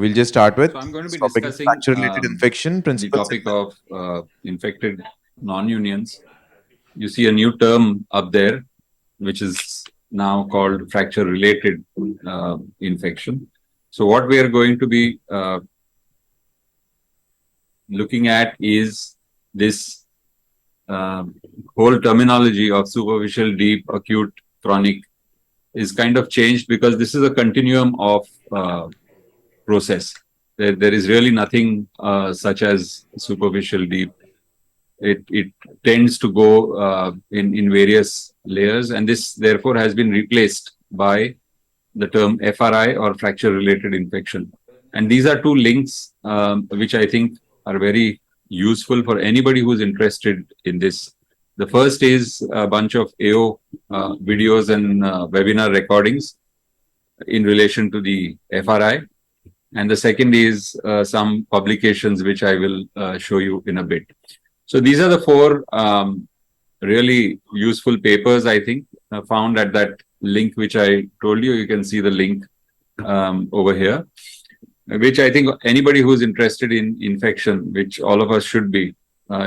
we'll just start with So I'm going to this be topic is discussing fracture-related infection the principles. topic of infected non-unions. You see a new term up there, which is now called fracture-related infection. So what we are going to be looking at is this whole terminology of superficial, deep, acute, chronic is kind of changed because this is a continuum of process. There is really nothing such as superficial, deep. It tends to go in various layers, and this therefore has been replaced by the term FRI or fracture related infection. And these are two links which I think are very useful for anybody who's interested in this. The first is a bunch of AO videos and webinar recordings in relation to the FRI. And the second is some publications which I will show you in a bit. So these are the four really useful papers, I think, found at that link which I told you. You can see the link over here, which I think anybody who's interested in infection, which all of us should be,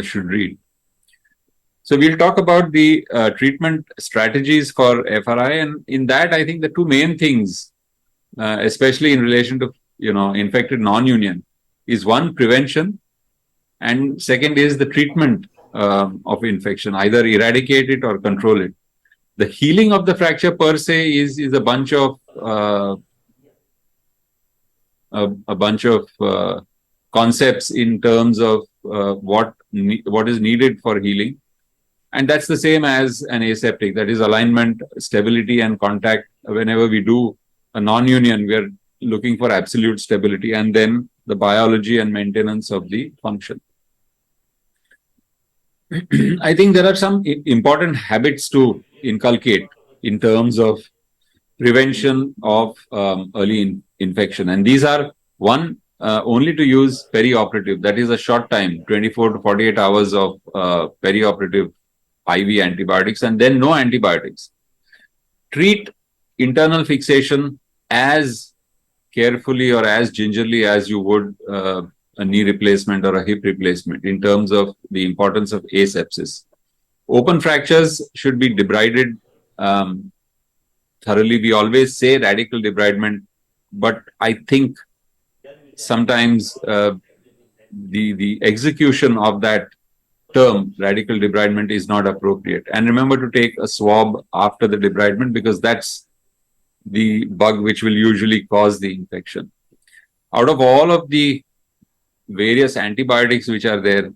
should read. So we'll talk about the treatment strategies for FRI, and in that, I think the two main things, especially in relation to infected non-union, is one, prevention, and second is the treatment of infection, either eradicate it or control it. The healing of the fracture per se is a bunch of concepts in terms of what is needed for healing, and that's the same as an aseptic. That is alignment, stability, and contact. Whenever we do a non-union, we are looking for absolute stability, and then the biology and maintenance of the function. I think there are some important habits to inculcate in terms of prevention of early infection. And these are, one, only to use perioperative. That is a short time, 24 to 48 hours of perioperative IV antibiotics, and then no antibiotics. Treat internal fixation as carefully or as gingerly as you would a knee replacement or a hip replacement in terms of the importance of asepsis. Open fractures should be debrided thoroughly. We always say radical debridement, but I think sometimes the execution of that term, radical debridement, is not appropriate. And remember to take a swab after the debridement, because that's the bug which will usually cause the infection. Out of all of the various antibiotics which are there,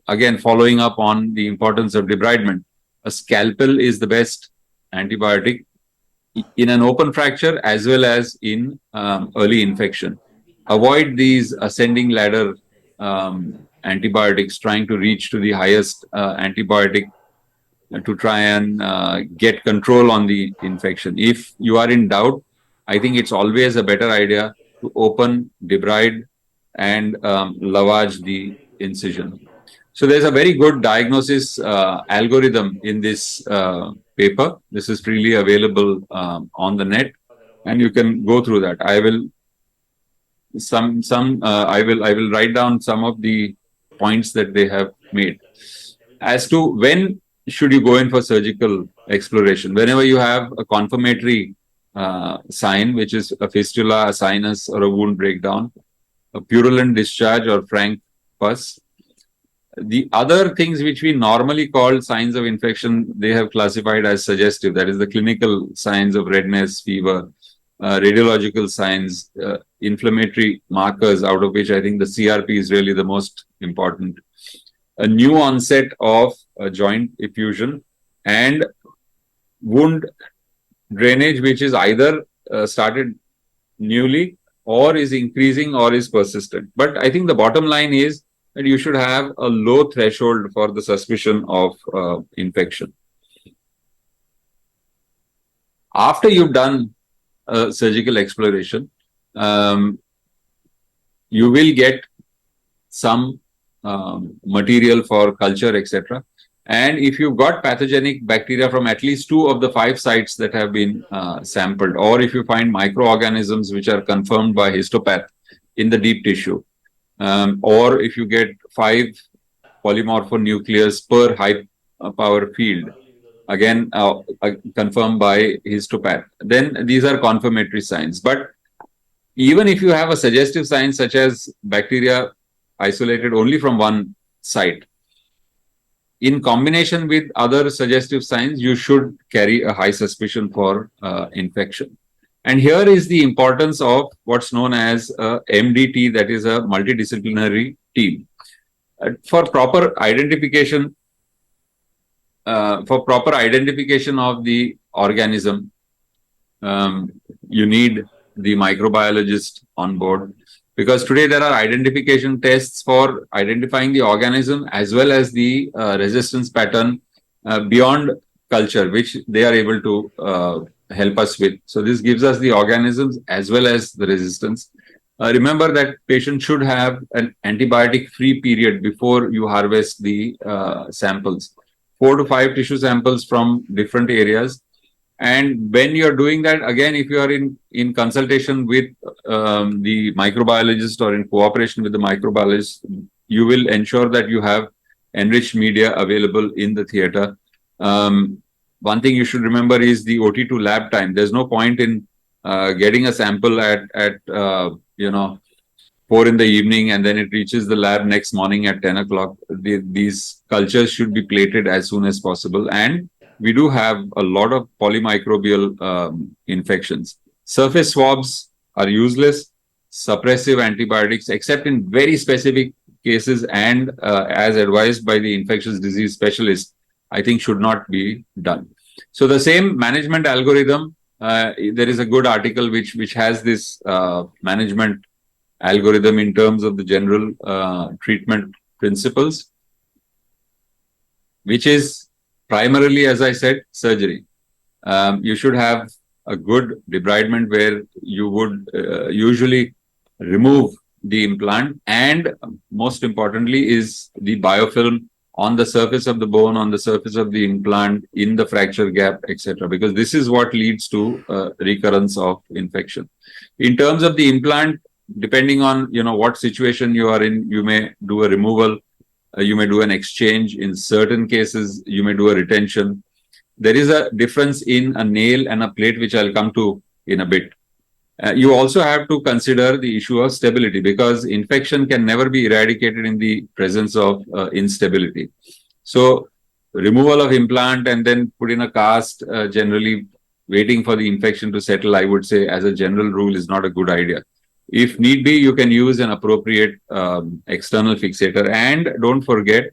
again, following up on the importance of debridement, a scalpel is the best antibiotic in an open fracture as well as in early infection. Avoid these ascending ladder antibiotics, trying to reach to the highest antibiotic to try and get control on the infection. If you are in doubt, I think it's always a better idea to open, debride, and lavage the incision. So there's a very good diagnosis algorithm in this paper. This is freely available on the net, and you can go through that. I will write down some of the points that they have made. As to when should you go in for surgical exploration, whenever you have a confirmatory sign, which is a fistula, a sinus, or a wound breakdown, a purulent discharge or frank pus. The other things which we normally call signs of infection, they have classified as suggestive. That is the clinical signs of redness, fever, radiological signs, inflammatory markers, out of which I think the CRP is really the most important. A new onset of joint effusion and wound drainage, which is either started newly or is increasing or is persistent. But I think the bottom line is that you should have a low threshold for the suspicion of infection. After you've done surgical exploration, you will get some material for culture, etc. And if you've got pathogenic bacteria from at least 2 of the 5 sites that have been sampled, or if you find microorganisms which are confirmed by histopath, in the deep tissue. Or if you get 5 polymorphonucleus per high power field, again confirmed by histopath, then these are confirmatory signs. But even if you have a suggestive sign such as bacteria isolated only from one site, in combination with other suggestive signs, you should carry a high suspicion for infection. And here is the importance of what's known as a MDT, that is a multidisciplinary team. For proper identification of the organism, you need the microbiologist on board, because today there are identification tests for identifying the organism as well as the resistance pattern beyond culture, which they are able to help us with. So this gives us the organisms as well as the resistance. Remember that patient should have an antibiotic free period before you harvest the samples. 4 to 5 tissue samples from different areas. And when you're doing that, again, if you are in consultation with the microbiologist or in cooperation with the microbiologist, you will ensure that you have enriched media available in the theater. One thing you should remember is the OT2 lab time. There's no point in getting a sample at 4 in the evening and then it reaches the lab next morning at 10 o'clock. These cultures should be plated as soon as possible. And we do have a lot of polymicrobial infections. Surface swabs are useless. Suppressive antibiotics, except in very specific cases and as advised by the infectious disease specialist, I think should not be done. So the same management algorithm, there is a good article which has this management algorithm in terms of the general treatment principles, which is primarily, as I said, surgery. You should have a good debridement where you would usually remove the implant, and most importantly is the biofilm on the surface of the bone, on the surface of the implant, in the fracture gap, etc. Because this is what leads to recurrence of infection. In terms of the implant, depending on what situation you are in, you may do a removal, you may do an exchange. In certain cases, you may do a retention. There is a difference in a nail and a plate, which I'll come to in a bit. You also have to consider the issue of stability, because infection can never be eradicated in the presence of instability. So removal of implant and then put in a cast, generally waiting for the infection to settle, I would say as a general rule, is not a good idea. If need be, you can use an appropriate external fixator. And don't forget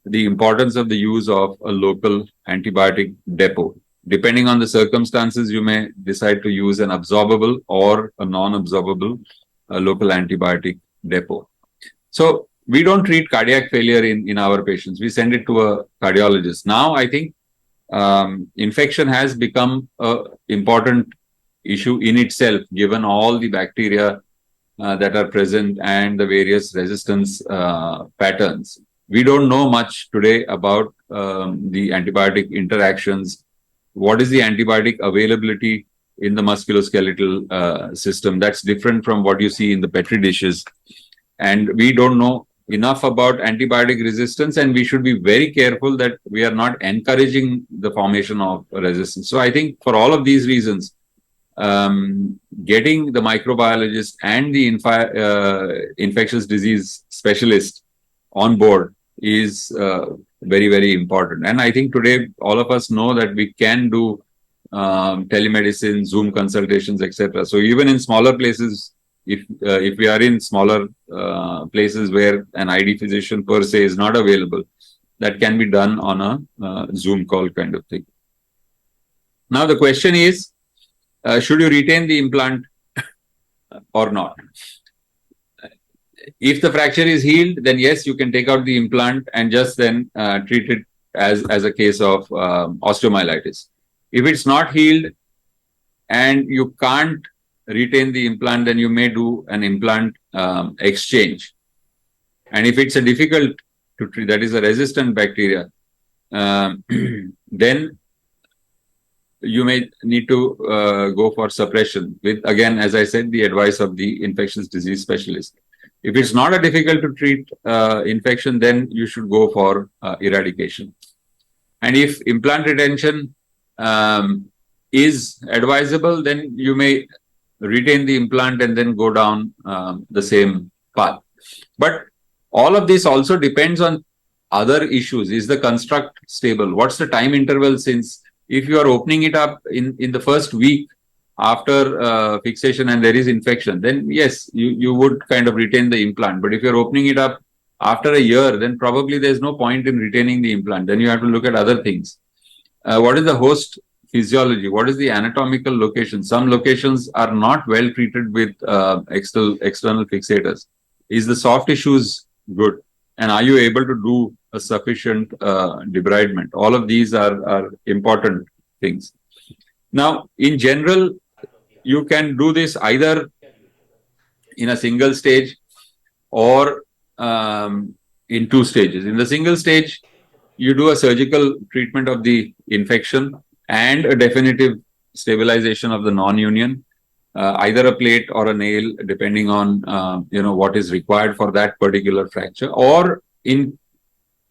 the importance of the use of a local antibiotic depot. Depending on the circumstances, you may decide to use an absorbable or a non-absorbable local antibiotic depot. So we don't treat cardiac failure in our patients. We send it to a cardiologist. Now, I think infection has become an important issue in itself, given all the bacteria that are present and the various resistance patterns. We don't know much today about the antibiotic interactions. What is the antibiotic availability in the musculoskeletal system? That's different from what you see in the Petri dishes. And we don't know enough about antibiotic resistance, and we should be very careful that we are not encouraging the formation of resistance. So I think for all of these reasons, getting the microbiologist and the infectious disease specialist on board is very, very important. And I think today all of us know that we can do telemedicine, Zoom consultations, etc. So even in smaller places, if we are in smaller places where an ID physician per se is not available, that can be done on a Zoom call kind of thing. Now the question is, should you retain the implant or not? If the fracture is healed, then yes, you can take out the implant and just then treat it as a case of osteomyelitis. If it's not healed and you can't retain the implant, then you may do an implant exchange. And if it's a difficult to treat, that is a resistant bacteria, then you may need to go for suppression with, again, as I said, the advice of the infectious disease specialist. If it's not a difficult to treat infection, then you should go for eradication. And if implant retention is advisable, then you may retain the implant and then go down the same path. But all of this also depends on other issues. Is the construct stable? What's the time interval? Since if you are opening it up in the first week after fixation and there is infection, then yes, you would kind of retain the implant. But if you're opening it up after a year, then probably there's no point in retaining the implant. Then you have to look at other things. What is the host physiology? What is the anatomical location? Some locations are not well treated with external fixators. Is the soft tissues good? And are you able to do a sufficient debridement? All of these are important things. Now, in general, you can do this either in a single stage or in two stages. In the single stage, you do a surgical treatment of the infection and a definitive stabilization of the non-union, either a plate or a nail, depending on what is required for that particular fracture, or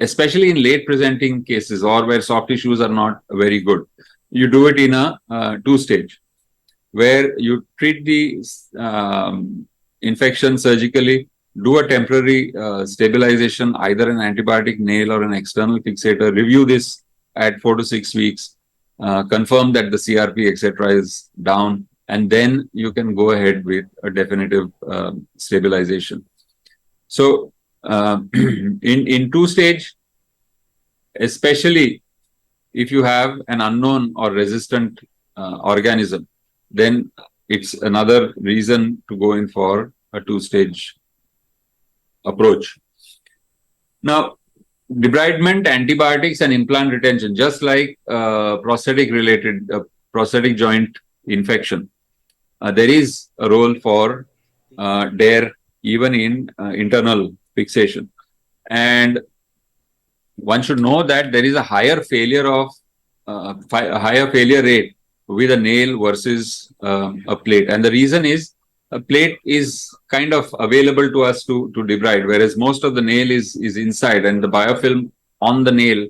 especially in late presenting cases or where soft tissues are not very good, you do it in a two-stage, where you treat the infection surgically, do a temporary stabilization, either an antibiotic, nail, or an external fixator, review this at 4 to 6 weeks, confirm that the CRP, etc. is down, and then you can go ahead with a definitive stabilization. So in two-stage, especially if you have an unknown or resistant organism, then it's another reason to go in for a two-stage approach. Now, debridement, antibiotics, and implant retention, just like prosthetic joint infection, there is a role for DARE even in internal fixation. And one should know that there is a higher failure rate with a nail versus a plate. And the reason is, a plate is kind of available to us to debride, whereas most of the nail is inside, and the biofilm on the nail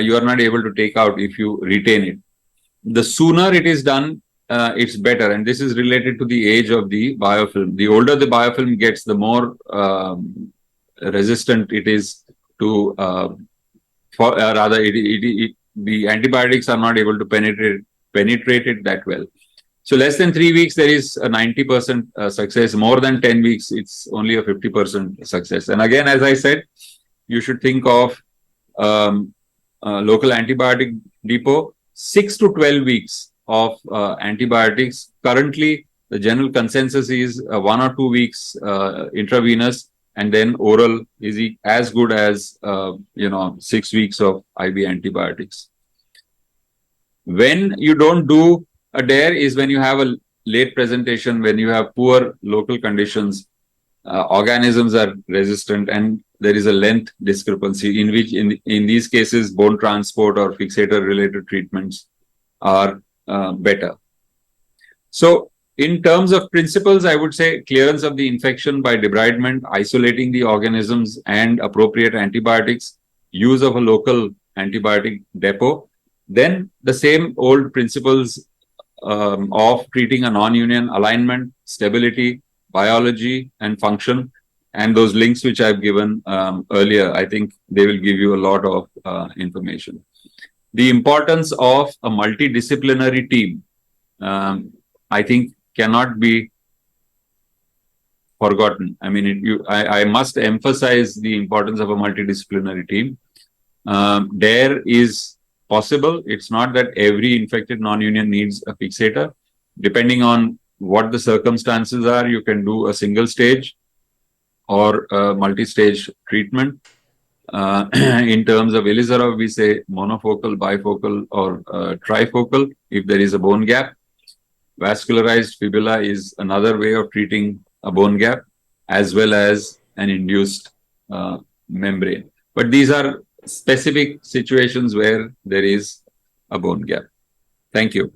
you are not able to take out if you retain it. The sooner it is done, it's better, and this is related to the age of the biofilm. The older the biofilm gets, the more resistant it is to, the antibiotics are not able to penetrate it that well. So less than 3 weeks, there is a 90% success. More than 10 weeks, it's only a 50% success. And again, as I said, you should think of local antibiotic depot, 6 to 12 weeks of antibiotics. Currently, the general consensus is 1 or 2 weeks intravenous, and then oral is as good as 6 weeks of IV antibiotics. When you don't do a DARE is when you have a late presentation, when you have poor local conditions, organisms are resistant, and there is a length discrepancy, in which in these cases bone transport or fixator related treatments are better. So in terms of principles, I would say clearance of the infection by debridement, isolating the organisms, and appropriate antibiotics, use of a local antibiotic depot. Then the same old principles of treating a non-union: alignment, stability, biology, and function. And those links which I've given earlier, I think they will give you a lot of information. The importance of a multidisciplinary team, I think, cannot be forgotten. I mean, I must emphasize the importance of a multidisciplinary team. DARE is possible. It's not that every infected non-union needs a fixator. Depending on what the circumstances are, you can do a single stage or a multi-stage treatment. In terms of Elizarov, we say monofocal, bifocal, or trifocal if there is a bone gap. Vascularized fibula is another way of treating a bone gap, as well as an induced membrane. But these are specific situations where there is a bone gap. Thank you.